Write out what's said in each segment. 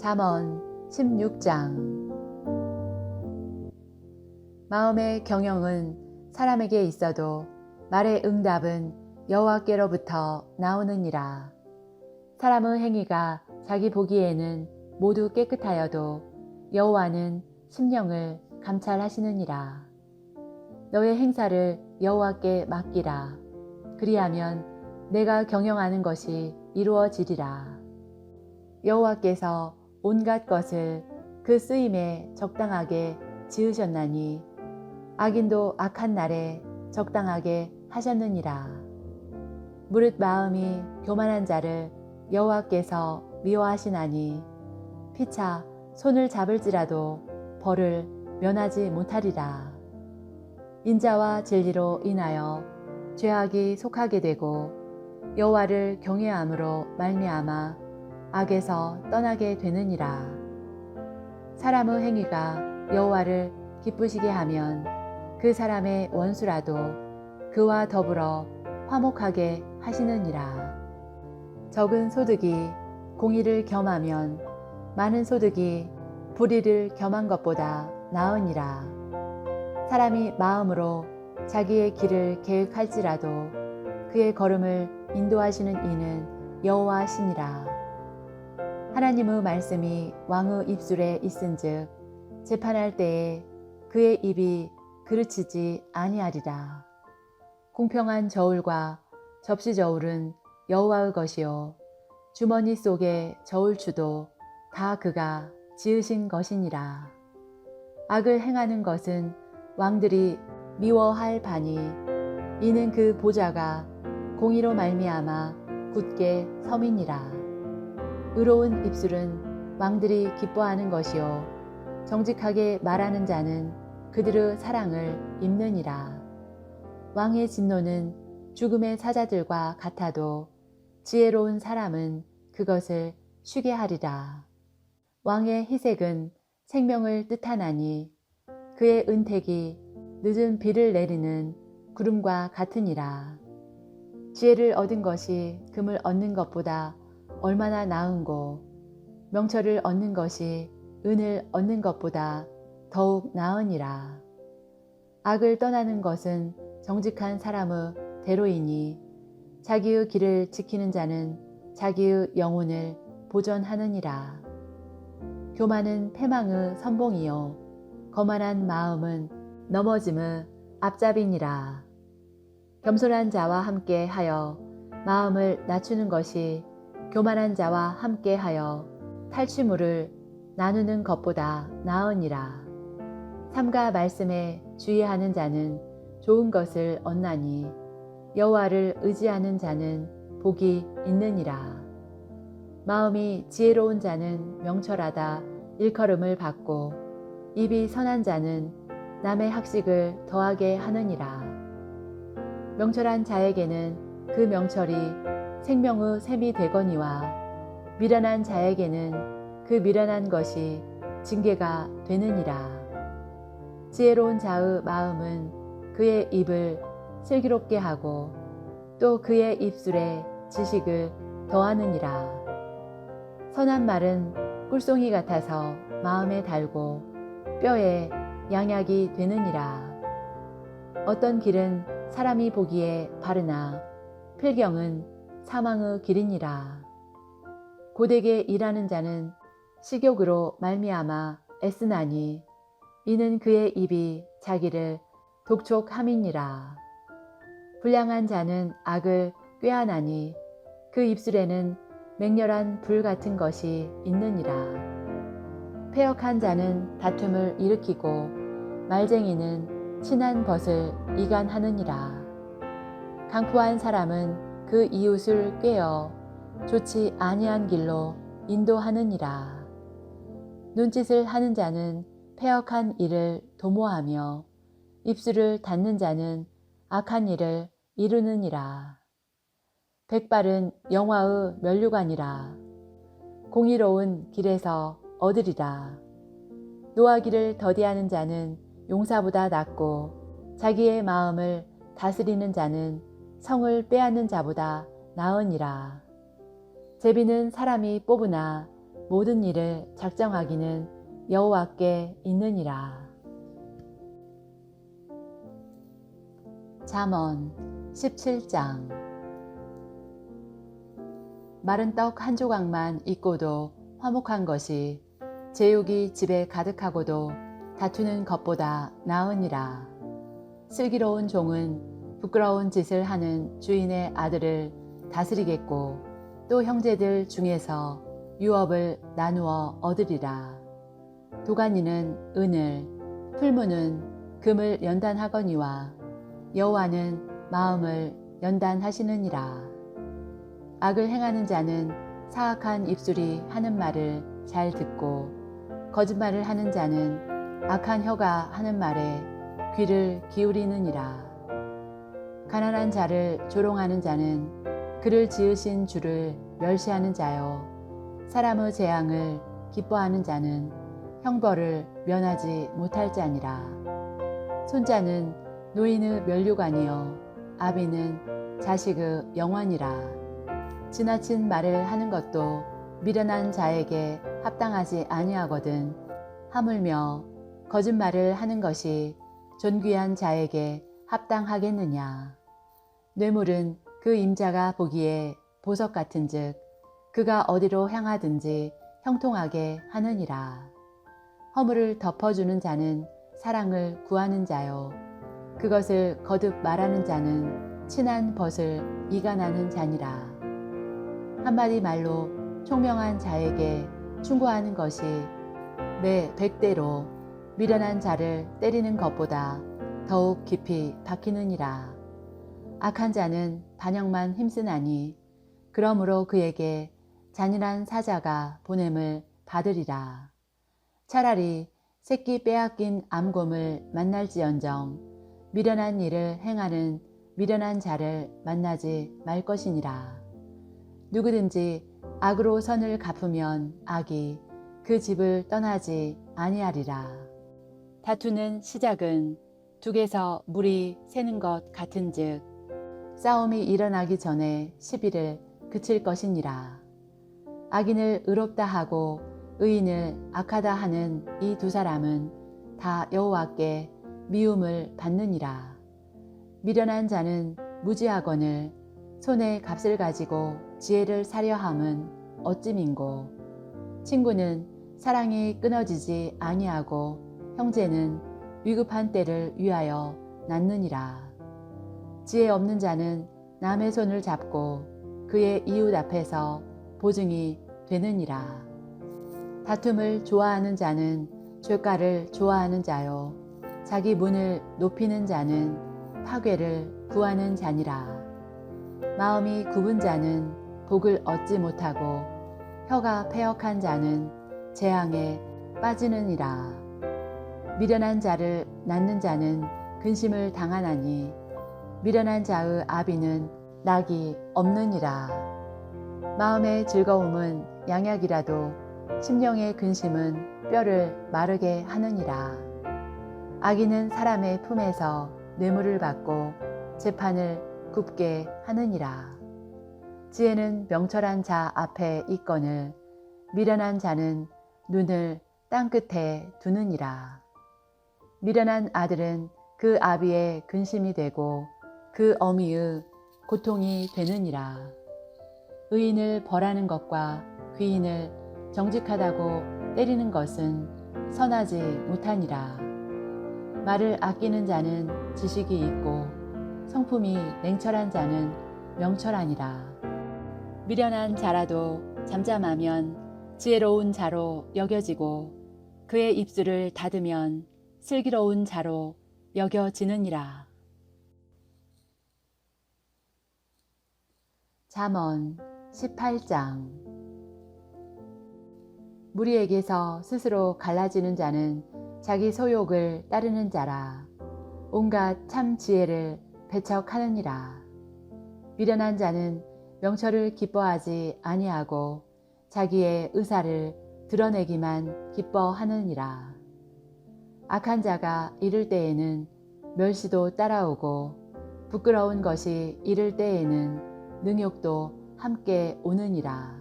잠언 16장. 마음의 경영은 사람에게 있어도 말의 응답은 여호와께로부터 나오느니라. 사람의 행위가 자기 보기에는 모두 깨끗하여도 여호와는 심령을 감찰하시느니라. 너의 행사를 여호와께 맡기라. 그리하면 내가 경영하는 것이 이루어지리라. 여호와께서 온갖 것을 그 쓰임에 적당하게 지으셨나니 악인도 악한 날에 적당하게 하셨느니라. 무릇 마음이 교만한 자를 여호와께서 미워하시나니 피차 손을 잡을지라도 벌을 면하지 못하리라. 인자와 진리로 인하여 죄악이 속하게 되고 여호와를 경외함으로 말미암아 악에서 떠나게 되느니라. 사람의 행위가 여호와를 기쁘시게 하면 그 사람의 원수라도 그와 더불어 화목하게 하시느니라. 적은 소득이 공의를 겸하면 많은 소득이 불의를 겸한 것보다 나으니라. 사람이 마음으로 자기의 길을 계획할지라도 그의 걸음을 인도하시는 이는 여호와시니라. 하나님의 말씀이 왕의 입술에 있은즉 재판할 때에 그의 입이 그르치지 아니하리라. 공평한 저울과 접시 저울은 여호와의 것이요 주머니 속의 저울추도 다 그가 지으신 것이니라. 악을 행하는 것은 왕들이 미워할 바니 이는 그 보좌가 공의로 말미암아 굳게 섬이니라. 의로운 입술은 왕들이 기뻐하는 것이요 정직하게 말하는 자는 그들의 사랑을 입느니라. 왕의 진노는 죽음의 사자들과 같아도 지혜로운 사람은 그것을 쉬게 하리라. 왕의 희색은 생명을 뜻하나니 그의 은택이 늦은 비를 내리는 구름과 같으니라. 지혜를 얻은 것이 금을 얻는 것보다 얼마나 나은고 명철을 얻는 것이 은을 얻는 것보다 더욱 나으니라. 악을 떠나는 것은 정직한 사람의 대로이니 자기의 길을 지키는 자는 자기의 영혼을 보존하느니라. 교만은 패망의 선봉이요 거만한 마음은 넘어짐의 앞잡이니라. 겸손한 자와 함께 하여 마음을 낮추는 것이 교만한 자와 함께하여 탈취물을 나누는 것보다 나으니라. 삼가 말씀에 주의하는 자는 좋은 것을 얻나니 여호와를 의지하는 자는 복이 있느니라. 마음이 지혜로운 자는 명철하다 일컬음을 받고 입이 선한 자는 남의 학식을 더하게 하느니라. 명철한 자에게는 그 명철이 생명의 샘이 되거니와 미련한 자에게는 그 미련한 것이 징계가 되느니라. 지혜로운 자의 마음은 그의 입을 슬기롭게 하고 또 그의 입술에 지식을 더하느니라. 선한 말은 꿀송이 같아서 마음에 달고 뼈에 양약이 되느니라. 어떤 길은 사람이 보기에 바르나 필경은 사망의 길이니라. 고되게 일하는 자는 식욕으로 말미암아 애쓰나니 이는 그의 입이 자기를 독촉함이니라. 불량한 자는 악을 꾀하나니 그 입술에는 맹렬한 불 같은 것이 있느니라. 패역한 자는 다툼을 일으키고 말쟁이는 친한 벗을 이간하느니라. 강포한 사람은 그 이웃을 꾀어 좋지 아니한 길로 인도하느니라. 눈짓을 하는 자는 패역한 일을 도모하며 입술을 닫는 자는 악한 일을 이루느니라. 백발은 영화의 면류관이라. 공의로운 길에서 얻으리라. 노하기를 더디하는 자는 용사보다 낫고 자기의 마음을 다스리는 자는 성을 빼앗는 자보다 나으니라. 제비는 사람이 뽑으나 모든 일을 작정하기는 여호와께 있느니라. 잠언 17장. 마른 떡 한 조각만 있고도 화목한 것이 제육이 집에 가득하고도 다투는 것보다 나으니라. 슬기로운 종은 부끄러운 짓을 하는 주인의 아들을 다스리겠고 또 형제들 중에서 유업을 나누어 얻으리라. 도가니는 은을, 풀무는 금을 연단하거니와 여호와는 마음을 연단하시느니라. 악을 행하는 자는 사악한 입술이 하는 말을 잘 듣고 거짓말을 하는 자는 악한 혀가 하는 말에 귀를 기울이느니라. 가난한 자를 조롱하는 자는 그를 지으신 주를 멸시하는 자요 사람의 재앙을 기뻐하는 자는 형벌을 면하지 못할 자니라. 손자는 노인의 면류관이요 아비는 자식의 영원이라. 지나친 말을 하는 것도 미련한 자에게 합당하지 아니하거든 하물며 거짓말을 하는 것이 존귀한 자에게 합당하겠느냐. 뇌물은 그 임자가 보기에 보석 같은즉 그가 어디로 향하든지 형통하게 하느니라. 허물을 덮어주는 자는 사랑을 구하는 자요 그것을 거듭 말하는 자는 친한 벗을 이간하는 자니라. 한마디 말로 총명한 자에게 충고하는 것이 내 100대로 미련한 자를 때리는 것보다 더욱 깊이 박히느니라. 악한 자는 반역만 힘쓰나니 그러므로 그에게 잔인한 사자가 보냄을 받으리라. 차라리 새끼 빼앗긴 암곰을 만날지언정 미련한 일을 행하는 미련한 자를 만나지 말 것이니라. 누구든지 악으로 선을 갚으면 악이 그 집을 떠나지 아니하리라. 다투는 시작은 둑에서 물이 새는 것 같은즉 싸움이 일어나기 전에 시비를 그칠 것이니라. 악인을 의롭다 하고 의인을 악하다 하는 이 두 사람은 다 여호와께 미움을 받느니라. 미련한 자는 무지하거늘 손에 값을 가지고 지혜를 사려 함은 어찌민고. 친구는 사랑이 끊어지지 아니하고 형제는 위급한 때를 위하여 낳느니라. 지혜 없는 자는 남의 손을 잡고 그의 이웃 앞에서 보증이 되느니라. 다툼을 좋아하는 자는 죄가를 좋아하는 자요 자기 문을 높이는 자는 파괴를 구하는 자니라. 마음이 굽은 자는 복을 얻지 못하고 혀가 패역한 자는 재앙에 빠지느니라. 미련한 자를 낳는 자는 근심을 당하나니 미련한 자의 아비는 낙이 없느니라. 마음의 즐거움은 양약이라도 심령의 근심은 뼈를 마르게 하느니라. 악인은 사람의 품에서 뇌물을 받고 재판을 굽게 하느니라. 지혜는 명철한 자 앞에 있거늘 미련한 자는 눈을 땅끝에 두느니라. 미련한 아들은 그 아비의 근심이 되고 그 어미의 고통이 되느니라. 의인을 벌하는 것과 귀인을 정직하다고 때리는 것은 선하지 못하니라. 말을 아끼는 자는 지식이 있고 성품이 냉철한 자는 명철하니라. 미련한 자라도 잠잠하면 지혜로운 자로 여겨지고 그의 입술을 닫으면 슬기로운 자로 여겨지느니라. 잠언 18장. 무리에게서 스스로 갈라지는 자는 자기 소욕을 따르는 자라. 온갖 참 지혜를 배척하느니라. 미련한 자는 명철을 기뻐하지 아니하고 자기의 의사를 드러내기만 기뻐하느니라. 악한 자가 이를 때에는 멸시도 따라오고 부끄러운 것이 이를 때에는 능욕도 함께 오느니라.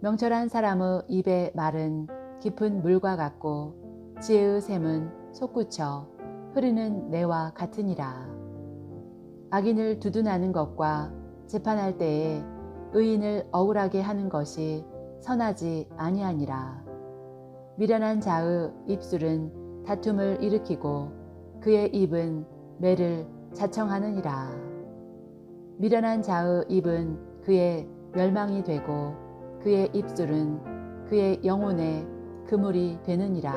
명철한 사람의 입의 말은 깊은 물과 같고 지혜의 샘은 솟구쳐 흐르는 매와 같으니라. 악인을 두둔하는 것과 재판할 때에 의인을 억울하게 하는 것이 선하지 아니하니라. 미련한 자의 입술은 다툼을 일으키고 그의 입은 매를 자청하느니라. 미련한 자의 입은 그의 멸망이 되고 그의 입술은 그의 영혼의 그물이 되느니라.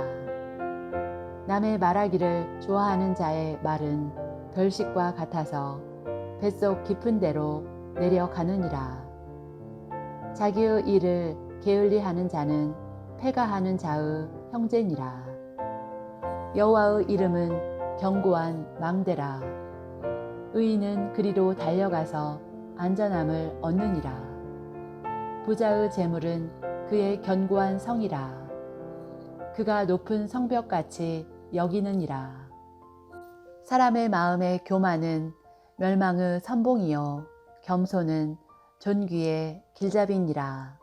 남의 말하기를 좋아하는 자의 말은 별식과 같아서 뱃속 깊은 데로 내려가느니라. 자기의 일을 게을리하는 자는 패가하는 자의 형제니라. 여호와의 이름은 견고한 망대라. 의인은 그리로 달려가서 안전함을 얻느니라. 부자의 재물은 그의 견고한 성이라. 그가 높은 성벽같이 여기느니라. 사람의 마음의 교만은 멸망의 선봉이요 겸손은 존귀의 길잡이니라.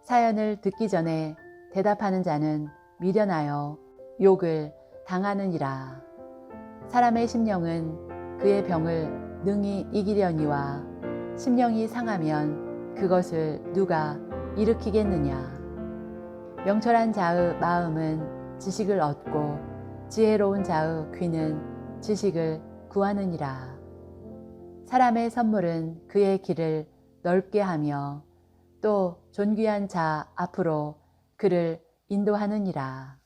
사연을 듣기 전에 대답하는 자는 미련하여 욕을 당하느니라. 사람의 심령은 그의 병을 능히 이기려니와 심령이 상하면 그것을 누가 일으키겠느냐. 명철한 자의 마음은 지식을 얻고 지혜로운 자의 귀는 지식을 구하느니라. 사람의 선물은 그의 길을 넓게 하며 또 존귀한 자 앞으로 그를 인도하느니라.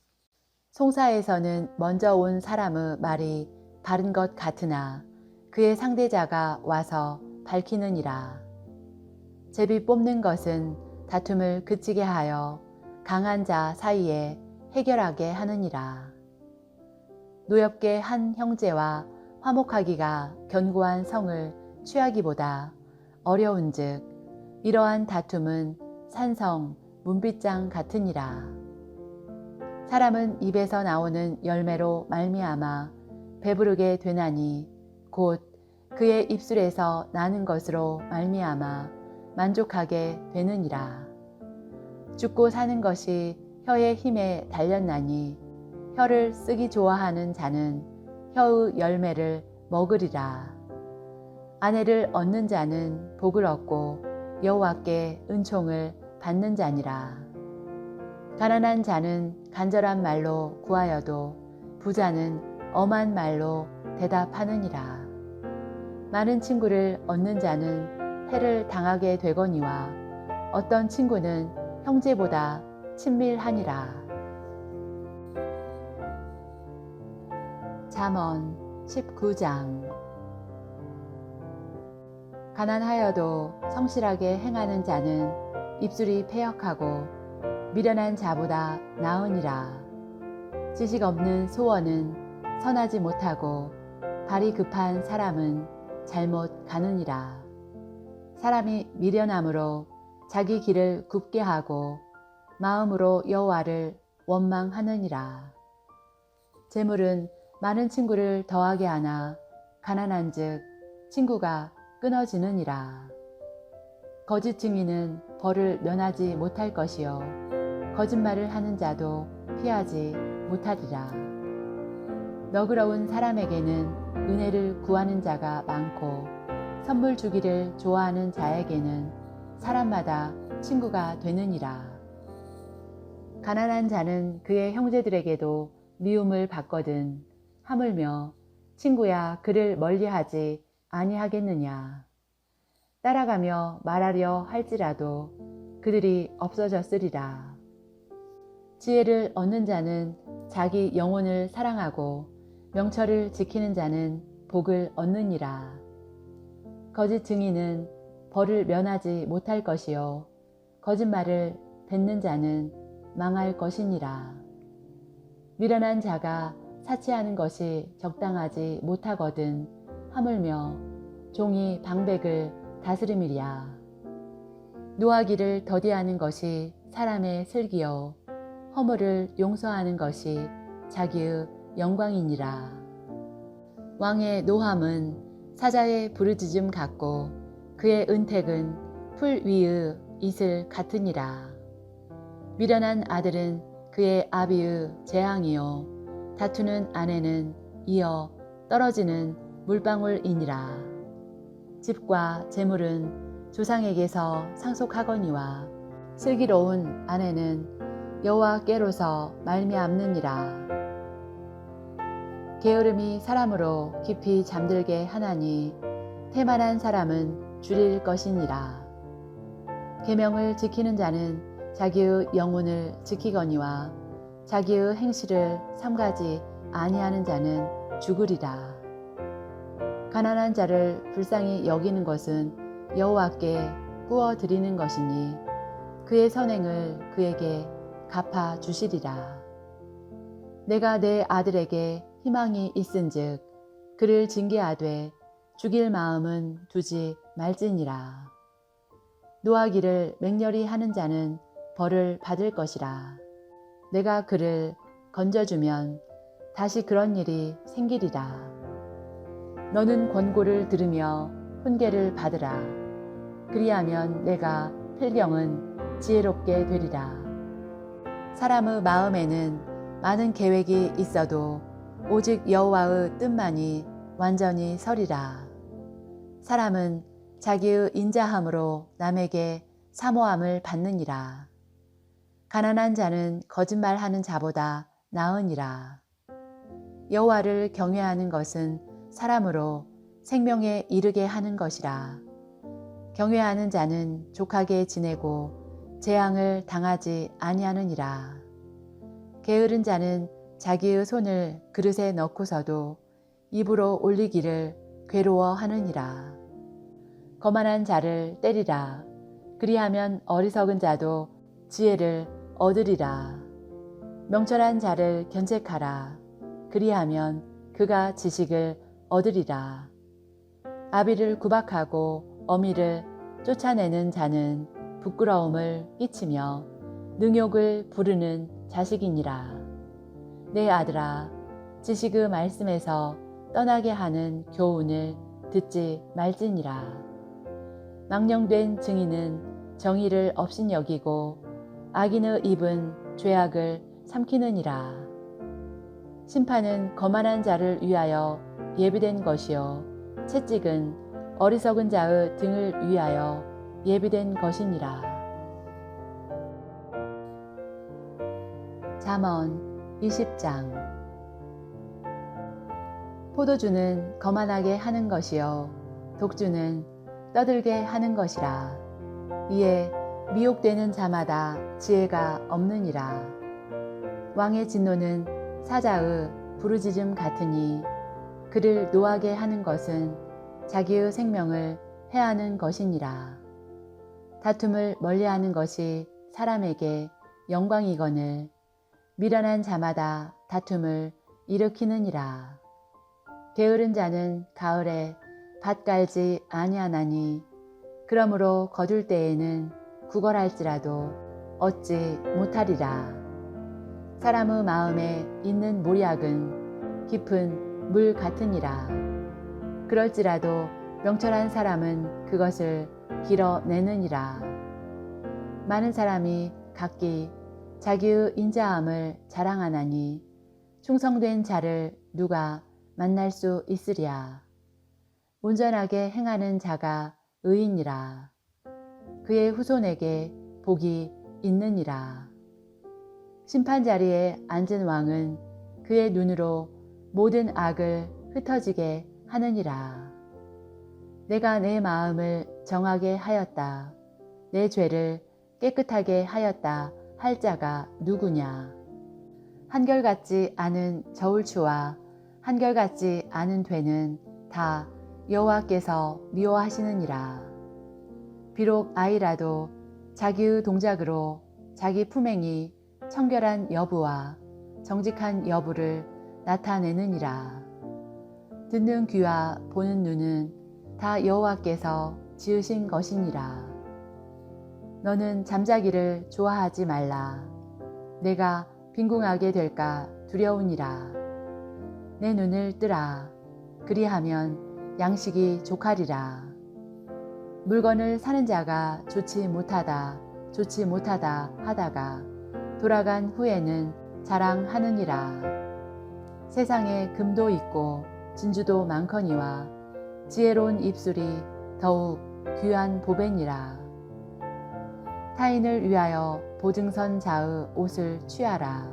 송사에서는 먼저 온 사람의 말이 바른 것 같으나 그의 상대자가 와서 밝히느니라. 제비 뽑는 것은 다툼을 그치게 하여 강한 자 사이에 해결하게 하느니라. 노엽게 한 형제와 화목하기가 견고한 성을 취하기보다 어려운즉 이러한 다툼은 산성 문빗장 같으니라. 사람은 입에서 나오는 열매로 말미암아 배부르게 되나니 곧 그의 입술에서 나는 것으로 말미암아 만족하게 되느니라. 죽고 사는 것이 혀의 힘에 달렸나니 혀를 쓰기 좋아하는 자는 혀의 열매를 먹으리라. 아내를 얻는 자는 복을 얻고 여호와께 은총을 받는 자니라. 가난한 자는 간절한 말로 구하여도 부자는 엄한 말로 대답하느니라. 많은 친구를 얻는 자는 해를 당하게 되거니와 어떤 친구는 형제보다 친밀하니라. 잠언 19장. 가난하여도 성실하게 행하는 자는 입술이 패역하고 미련한 자보다 나으니라. 지식 없는 소원은 선하지 못하고 발이 급한 사람은 잘못 가느니라. 사람이 미련함으로 자기 길을 굽게 하고 마음으로 여호와를 원망하느니라. 재물은 많은 친구를 더하게 하나 가난한즉 친구가 끊어지느니라. 거짓 증인은 벌을 면하지 못할 것이요 거짓말을 하는 자도 피하지 못하리라. 너그러운 사람에게는 은혜를 구하는 자가 많고 선물 주기를 좋아하는 자에게는 사람마다 친구가 되느니라. 가난한 자는 그의 형제들에게도 미움을 받거든 하물며 친구야 그를 멀리하지 아니하겠느냐. 따라가며 말하려 할지라도 그들이 없어졌으리라. 지혜를 얻는 자는 자기 영혼을 사랑하고 명철을 지키는 자는 복을 얻느니라. 거짓 증인은 벌을 면하지 못할 것이요 거짓말을 뱉는 자는 망할 것이니라. 미련한 자가 사치하는 것이 적당하지 못하거든 하물며 종이 방백을 다스림이랴. 노하기를 더디하는 것이 사람의 슬기요 허물을 용서하는 것이 자기의 영광이니라. 왕의 노함은 사자의 부르짖음 같고 그의 은택은 풀 위의 이슬 같으니라. 미련한 아들은 그의 아비의 재앙이요 다투는 아내는 이어 떨어지는 물방울이니라. 집과 재물은 조상에게서 상속하거니와 슬기로운 아내는 여호와께로서 말미암느니라. 게으름이 사람으로 깊이 잠들게 하나니 태만한 사람은 줄일 것이니라. 계명을 지키는 자는 자기의 영혼을 지키거니와 자기의 행실을 삼가지 아니하는 자는 죽으리라. 가난한 자를 불쌍히 여기는 것은 여호와께 구워 드리는 것이니 그의 선행을 그에게 갚아 주시리라. 내가 내 아들에게 희망이 있은즉 그를 징계하되 죽일 마음은 두지 말지니라. 노하기를 맹렬히 하는 자는 벌을 받을 것이라. 내가 그를 건져주면 다시 그런 일이 생기리라. 너는 권고를 들으며 훈계를 받으라. 그리하면 내가 필경은 지혜롭게 되리라. 사람의 마음에는 많은 계획이 있어도 오직 여호와의 뜻만이 완전히 서리라. 사람은 자기의 인자함으로 남에게 사모함을 받느니라. 가난한 자는 거짓말하는 자보다 나으니라. 여호와를 경외하는 것은 사람으로 생명에 이르게 하는 것이라. 경외하는 자는 족하게 지내고 재앙을 당하지 아니하느니라. 게으른 자는 자기의 손을 그릇에 넣고서도 입으로 올리기를 괴로워하느니라. 거만한 자를 때리라. 그리하면 어리석은 자도 지혜를 얻으리라. 명철한 자를 견책하라. 그리하면 그가 지식을 얻으리라. 아비를 구박하고 어미를 쫓아내는 자는 부끄러움을 끼치며 능욕을 부르는 자식이니라. 내 아들아, 지식의 말씀에서 떠나게 하는 교훈을 듣지 말지니라. 망령된 증인은 정의를 업신여기고 악인의 입은 죄악을 삼키느니라. 심판은 거만한 자를 위하여 예비된 것이요 채찍은 어리석은 자의 등을 위하여 예비된 것이니라. 잠언 20장. 포도주는 거만하게 하는 것이요 독주는 떠들게 하는 것이라. 이에 미혹되는 자마다 지혜가 없느니라. 왕의 진노는 사자의 부르짖음 같으니 그를 노하게 하는 것은 자기의 생명을 해하는 것이니라. 다툼을 멀리하는 것이 사람에게 영광이거늘 미련한 자마다 다툼을 일으키느니라. 게으른 자는 가을에 밭 갈지 아니하나니 그러므로 거둘 때에는 구걸할지라도 얻지 못하리라. 사람의 마음에 있는 모략은 깊은 물 같으니라. 그럴지라도 명철한 사람은 그것을 길어내느니라. 많은 사람이 각기 자기의 인자함을 자랑하나니 충성된 자를 누가 만날 수 있으랴. 온전하게 행하는 자가 의인이라. 그의 후손에게 복이 있느니라. 심판자리에 앉은 왕은 그의 눈으로 모든 악을 흩어지게 하느니라. 내가 내 마음을 정하게 하였다. 내 죄를 깨끗하게 하였다 할 자가 누구냐. 한결같지 않은 저울추와 한결같지 않은 되는 다 여호와께서 미워하시느니라. 비록 아이라도 자기의 동작으로 자기 품행이 청결한 여부와 정직한 여부를 나타내느니라. 듣는 귀와 보는 눈은 다 여호와께서 지으신 것이니라. 너는 잠자기를 좋아하지 말라. 내가 빈궁하게 될까 두려우니라. 내 눈을 뜨라. 그리하면 양식이 족하리라. 물건을 사는 자가 좋지 못하다 하다가 돌아간 후에는 자랑하느니라. 세상에 금도 있고 진주도 많거니와 지혜로운 입술이 더욱 귀한 보배니라. 타인을 위하여 보증선 자의 옷을 취하라.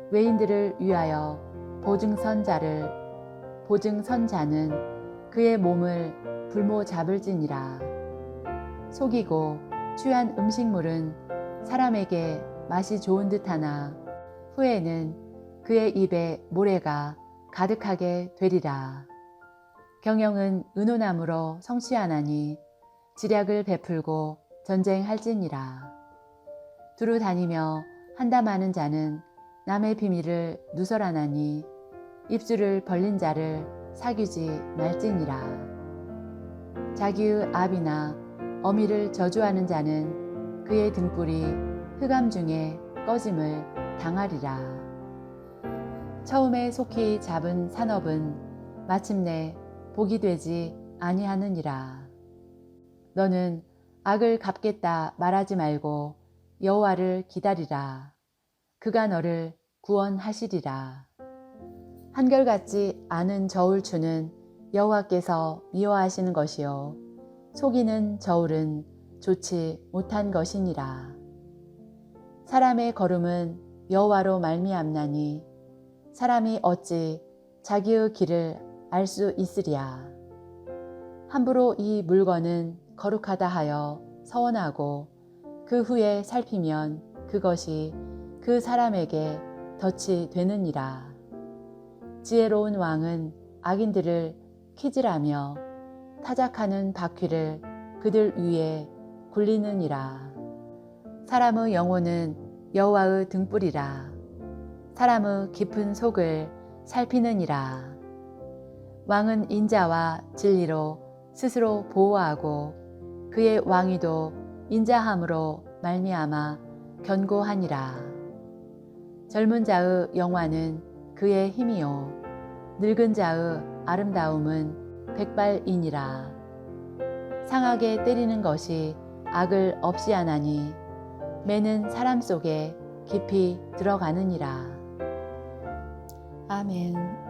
외인들을 위하여 보증선자는 그의 몸을 불모 잡을지니라. 속이고 취한 음식물은 사람에게 맛이 좋은 듯하나 후에는 그의 입에 모래가 가득하게 되리라. 경영은 은은함으로 성취하나니 지략을 베풀고 전쟁할지니라. 두루 다니며 한담하는 자는 남의 비밀을 누설하나니 입술을 벌린 자를 사귀지 말지니라. 자기의 아비나 어미를 저주하는 자는 그의 등불이 흑암 중에 꺼짐을 당하리라. 처음에 속히 잡은 산업은 마침내 복이 되지 아니하느니라. 너는 악을 갚겠다 말하지 말고 여호와를 기다리라. 그가 너를 구원하시리라. 한결같지 않은 저울추는 여호와께서 미워하시는 것이요 속이는 저울은 좋지 못한 것이니라. 사람의 걸음은 여호와로 말미암나니 사람이 어찌 자기의 길을 알 수 있으랴. 함부로 이 물건은 거룩하다 하여 서원하고 그 후에 살피면 그것이 그 사람에게 덫이 되느니라. 지혜로운 왕은 악인들을 키질하며 타작하는 바퀴를 그들 위에 굴리느니라. 사람의 영혼은 여호와의 등불이라. 사람의 깊은 속을 살피느니라. 왕은 인자와 진리로 스스로 보호하고 그의 왕위도 인자함으로 말미암아 견고하니라. 젊은 자의 영화는 그의 힘이요 늙은 자의 아름다움은 백발이니라. 상하게 때리는 것이 악을 없이 하나니 매는 사람 속에 깊이 들어가느니라. 아멘.